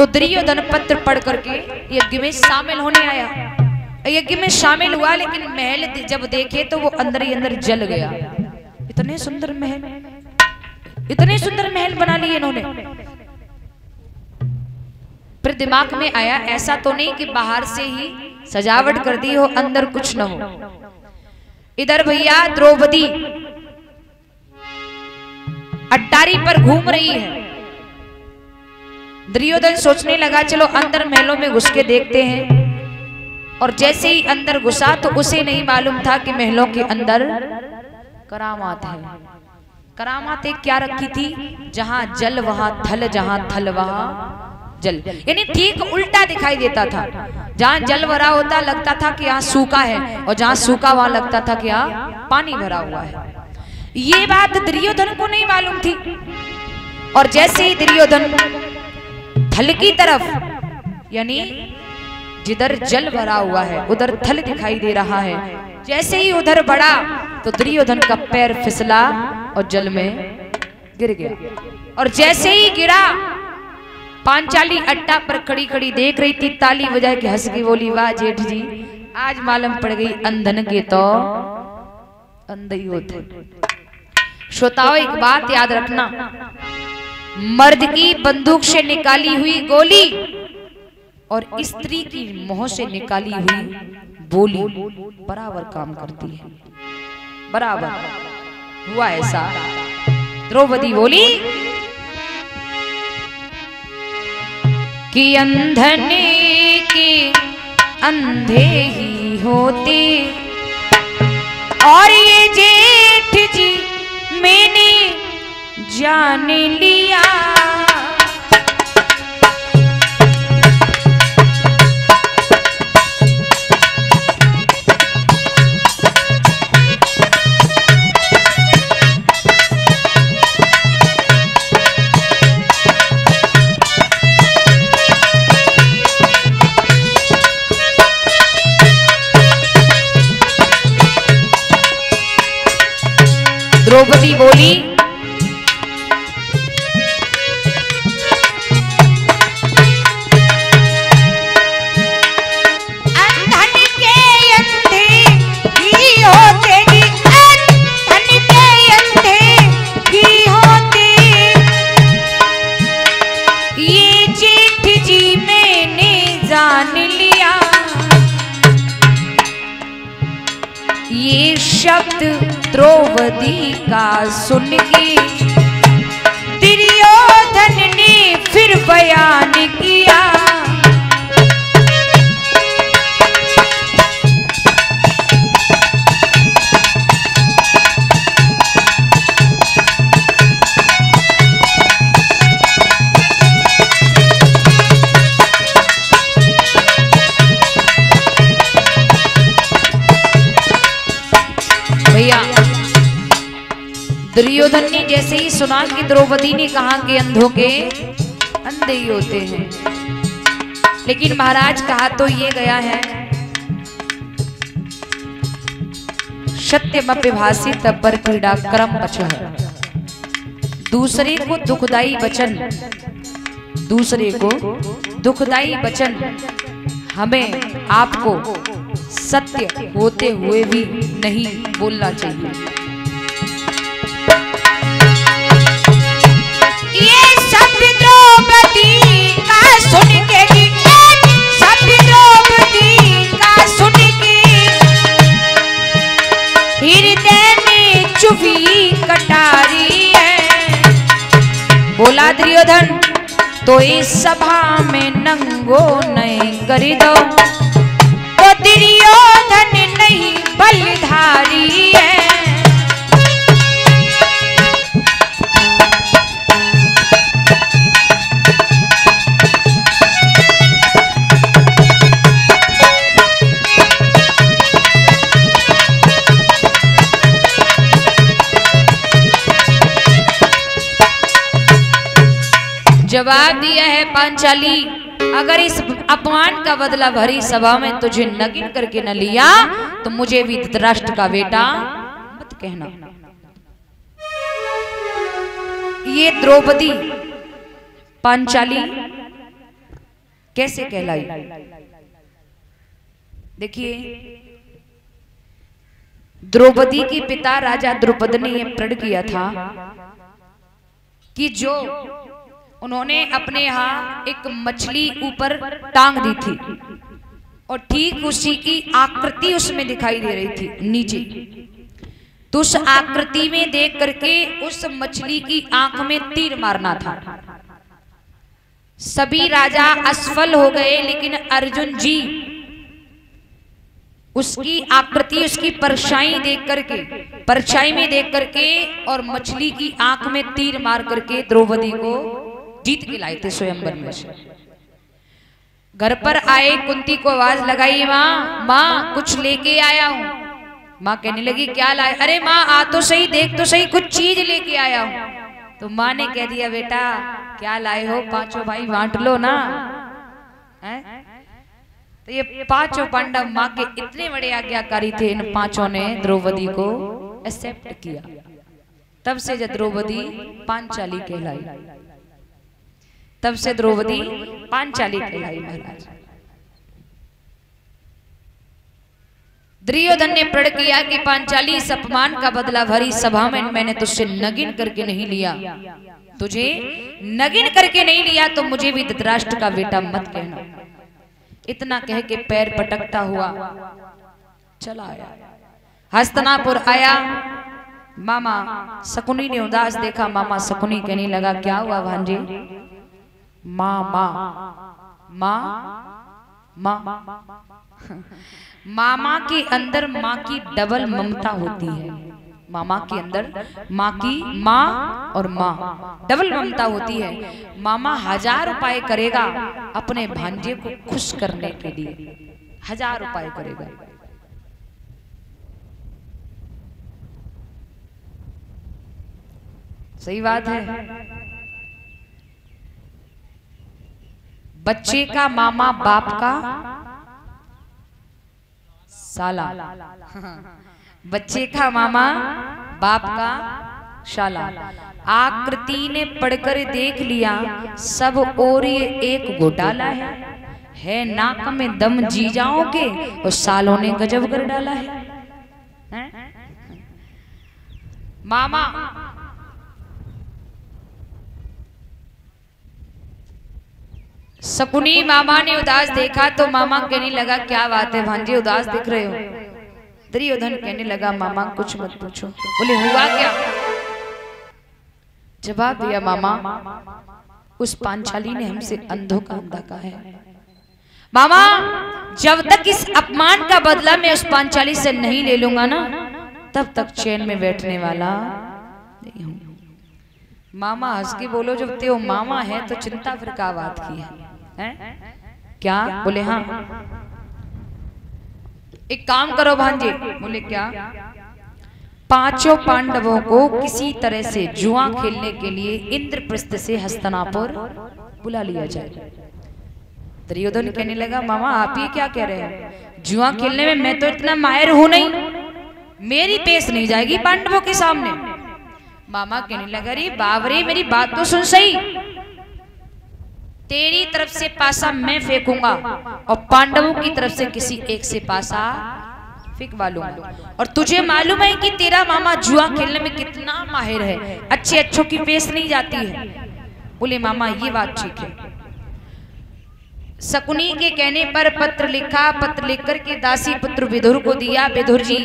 तो दुर्योधन पत्र पढ़ करके यज्ञ में शामिल होने आया। यज्ञ में शामिल हुआ, लेकिन महल जब देखे तो वो अंदर ही अंदर जल गया। इतने सुंदर महल, इतने सुंदर महल बना लिए इन्होंने। फिर दिमाग में आया ऐसा तो नहीं कि बाहर से ही सजावट कर दी हो, अंदर कुछ न हो। इधर भैया द्रौपदी अट्टारी पर घूम रही है। दुर्योधन सोचने लगा चलो अंदर महलों में घुस के देखते हैं। और जैसे ही अंदर घुसा तो उसे नहीं मालूम था कि महलों के अंदर करामात है। करामात एक क्या रखी थी, जहां जल वहां थल, जहां थल वहां जल, यानी ठीक उल्टा दिखाई देता था। जहां जल भरा होता लगता था कि यहाँ सूखा है, और जहां सूखा वहां लगता था कि यहाँ पानी भरा हुआ है। ये बात दुर्योधन को नहीं मालूम थी। और जैसे ही दुर्योधन थल की तरफ, यानी जिधर जल भरा हुआ है उधर थल दिखाई दे रहा है, जैसे ही उधर बढ़ा तो दुर्योधन का पैर फिसला और जल में गिर गया। और जैसे ही गिरा, पांचाली अट्टा पर खड़ी खड़ी देख रही थी, ताली बजा के हंस के बोली वाह जेठ जी, आज मालूम पड़ गई अंधन के तो अंधे ही होते। श्रोताओं एक बात याद रखना, मर्द की बंदूक से निकाली हुई गोली और स्त्री की मुंह से निकाली हुई बोली बराबर काम करती है, बराबर। हुआ ऐसा, द्रौपदी बोली कि अंधन के अंधे ही होते, और ये जेठ जी मैंने जान लिया। द्रौपदी बोली अंधन के अंधे ही होते जी, अंधन के अंधे ही होते, ये जेठ जी मैंने जान लिया। ये शब्द द्रौपदी का सुन के दुर्योधन ने फिर बयान किया। भैया दुर्योधन ने जैसे ही सुना कि द्रौपदी ने कहा कि अंधों के अंधे ही होते हैं, लेकिन महाराज कहा तो ये गया है सत्यमपि भाषित पर पीड़ा कर्म पचः। दूसरे को दुखदाई वचन, दूसरे को दुखदाई वचन हमें आपको सत्य होते हुए भी नहीं बोलना चाहिए। ये शब्द द्रौपदी का सुन के, शब्द द्रौपदी का सुन के हृदय में चुभी कटारी है। बोला दुर्योधन तो इस सभा में नंगो नहीं कर दो, तो दुर्योधन नहीं बलधारी है। जवाब दिया है पांचाली, अगर इस अपमान का बदला भरी सभा में तुझे नगिन करके न लिया तो मुझे भी धृतराष्ट्र का बेटा मत कहना। ये द्रौपदी पांचाली कैसे कहलाई? देखिए, द्रौपदी के पिता राजा द्रुपद ने यह प्रण किया था कि जो उन्होंने अपने यहाँ एक मछली ऊपर टांग दी थी और ठीक उसी की आकृति उसमें दिखाई दे रही थी नीचे, तो उस आकृति में देख करके उस मछली की आंख में तीर मारना था। सभी राजा असफल हो गए, लेकिन अर्जुन जी उसकी आकृति, उसकी परछाई में देख करके और मछली की आंख में तीर मार करके द्रौपदी को जीत के लाए थे स्वयंवर में से। घर पर आए, कुंती को आवाज लगाई, माँ माँ कुछ लेके आया हूं। माँ कहने लगी क्या लाए? अरे माँ आ तो सही, देख तो सही, कुछ चीज लेके आया हूं। तो माँ ने कह दिया बेटा क्या लाए हो? पांचों भाई बांट लो ना। है? तो ये पांचों पांडव माँ के इतने बड़े आज्ञाकारी थे, इन पांचों ने द्रौपदी को एक्सेप्ट किया। तब से जब द्रौपदी पांचाली कहलाई, तब से द्रौपदी पांचाली कहलाई महाराज। दुर्योधन ने प्रण किया कि पांचाली इस अपमान का बदला भरी सभा में मैंने तुझसे नगिन करके नहीं लिया, तुझे नगिन करके नहीं लिया तो मुझे भी धृतराष्ट्र का बेटा मत कहना। इतना कह के पैर पटकता हुआ चला आया। हस्तिनापुर आया, मामा शकुनी ने उदास देखा। मामा शकुनी कहने लगा क्या हुआ भांजे? माँ माँ माँ माँ मामा के अंदर माँ की डबल ममता होती है। मामा के अंदर माँ की माँ और माँ डबल ममता होती है। मामा 1000 उपाय करेगा अपने भांजे को खुश करने के लिए, 1000 उपाय करेगा। सही बात है। बच्चे का मामा बाप का साला, बच्चे का मामा बाप का शाला। आकृति ने पढ़कर देख लिया सब और ये एक घोटाला है नाक में दम जी जाओगे और सालों ने गजब कर डाला है? मामा शकुनी मामा ने उदास देखा तो मामा कहने लगा क्या बात है भांजे उदास दिख रहे हो? दुर्योधन कहने लगा मामा कुछ मत पूछो। बोले हुआ क्या? जवाब दिया मामा उस पांचाली ने हमसे अंधों का अंधा कहा है। मामा जब तक इस अपमान का बदला मैं उस पांचाली से नहीं ले लूंगा ना, तब तक चैन में बैठने वाला नहीं हूं। मामा हंस के बोलो जब ते मामा है तो चिंता फिर क्या बात की है? क्या? बोले हाँ। एक काम करो भांजे। बोले क्या? पांचों पांडवों को किसी तरह से जुआ खेलने के लिए इंद्रप्रस्थ से हस्तिनापुर बुला लिया जाए। दुर्योधन कहने लगा मामा आप ये क्या कह रहे हैं? जुआ खेलने में मैं तो इतना माहिर हूं नहीं, मेरी पेश नहीं जाएगी पांडवों के सामने। मामा कहने लगा अरे बाबरे मेरी बात तो सुन सही, तेरी तरफ से पासा मैं फेंकूंगा और पांडवों की तरफ से किसी एक से पासा फेंकवा लूंगा। और तुझे मालूम है कि तेरा मामा जुआ खेलने में कितना माहिर है, अच्छे अच्छों की पेश नहीं जाती है। बोले मामा ये बात ठीक है। शकुनी के कहने पर पत्र लिखा, पत्र लिखकर के दासी पुत्र विदुर को दिया। विदुर जी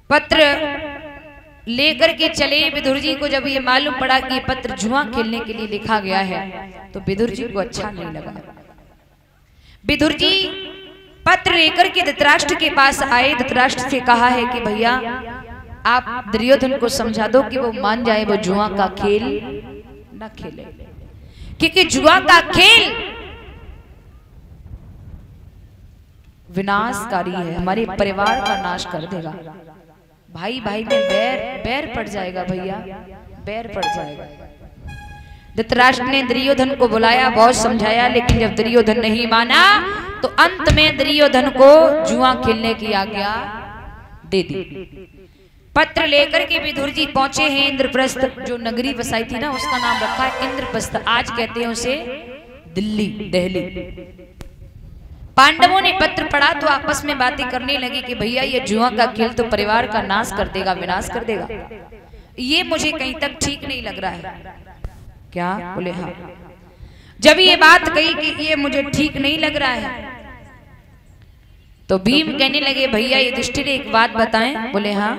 पत्र लेकर के चले। विदुर जी को जब ये मालूम पड़ा कि ये पत्र जुआ खेलने के लिए लिखा गया है तो विदुर जी को अच्छा नहीं लगा। विदुर जी पत्र लेकर के धृतराष्ट्र के पास आए। धृतराष्ट्र से कहा है कि भैया आप दुर्योधन को समझा दो कि वो मान जाए, वो जुआ का खेल न खेले, क्योंकि जुआ का खेल विनाशकारी है, हमारे परिवार का नाश कर देगा। भाई भाई में बैर पड़ जाएगा भैया, बैर पड़ जाएगा। धृतराष्ट्र ने दुर्योधन को बुलाया, बहुत समझाया, लेकिन जब दुर्योधन नहीं माना तो अंत में दुर्योधन को जुआ खेलने की आज्ञा दे दी। पत्र लेकर के विदुर जी पहुंचे हैं इंद्रप्रस्थ। जो नगरी बसाई थी ना उसका नाम रखा है इंद्रप्रस्थ, आज कहते हैं उसे दिल्ली, दिल्ली। पांडवों ने पत्र पढ़ा तो आपस में बातें करने लगे कि भैया ये जुआ का खेल तो परिवार का नाश कर देगा, विनाश कर देगा, ये मुझे कहीं तक ठीक नहीं लग रहा है। क्या? बोले हाँ। जब ये बात कही कि ये मुझे ठीक नहीं लग रहा है, तो भीम कहने लगे भैया युधिष्ठिर एक बात बताएं। बोले हाँ।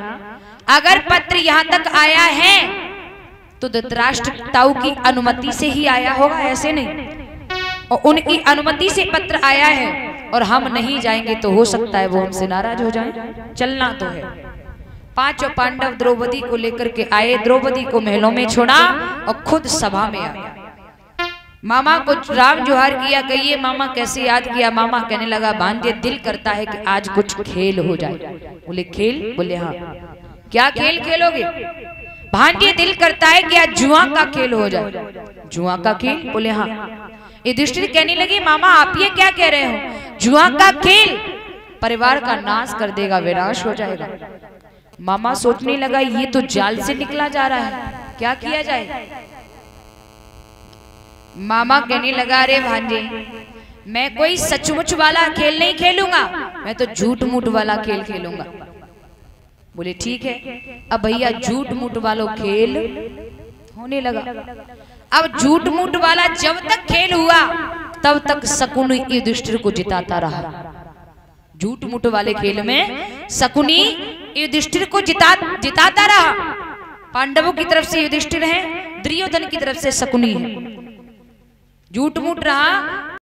अगर पत्र यहाँ तक आया है तो धृतराष्ट्र ताऊ की अनुमति से ही आया होगा, ऐसे नहीं, और उनकी अनुमति से पत्र आया है और हम नहीं जाएंगे तो हो सकता है वो हमसे नाराज हो जाएं। चलना तो है। पांचों पांडव द्रौपदी को लेकर के आए, द्रौपदी को महलों में छोड़ा और खुद सभा में आए। मामा को राम जोहार किया, कहिए मामा कैसे याद किया? मामा कहने लगा भांजे दिल करता है कि आज कुछ खेल हो जाए। बोले खेल? बोले हाँ। क्या खेल खेलोगे? भांजे दिल करता है कि आज जुआ का खेल हो जाए। जुआ का खेल? बोले हाँ। युधिष्ठिर कहने लगे मामा आप ये क्या कह रहे हो? जुआ का खेल परिवार का नाश कर देगा, विनाश हो जाएगा। मामा सोचने लगा ये तो जाल से निकला जा रहा है, क्या किया जाए? मामा कहने लगा अरे भांजे मैं कोई सचमुच वाला खेल नहीं खेलूंगा, मैं तो झूठ मूठ वाला खेल खेलूंगा। बोले ठीक है। अब भैया झूठ मूठ वाला खेल होने लगा। अब झूठ मूठ वाला जब तक खेल हुआ तब तक शकुनी युधिष्ठिर को जिताता रहा। झूठ मूठ वाले खेल में शकुनी युधिष्ठिर को जिताता रहा। पांडवों की तरफ से युधिष्ठिर है, दुर्योधन की तरफ से शकुनी है। झूठ मूठ रहा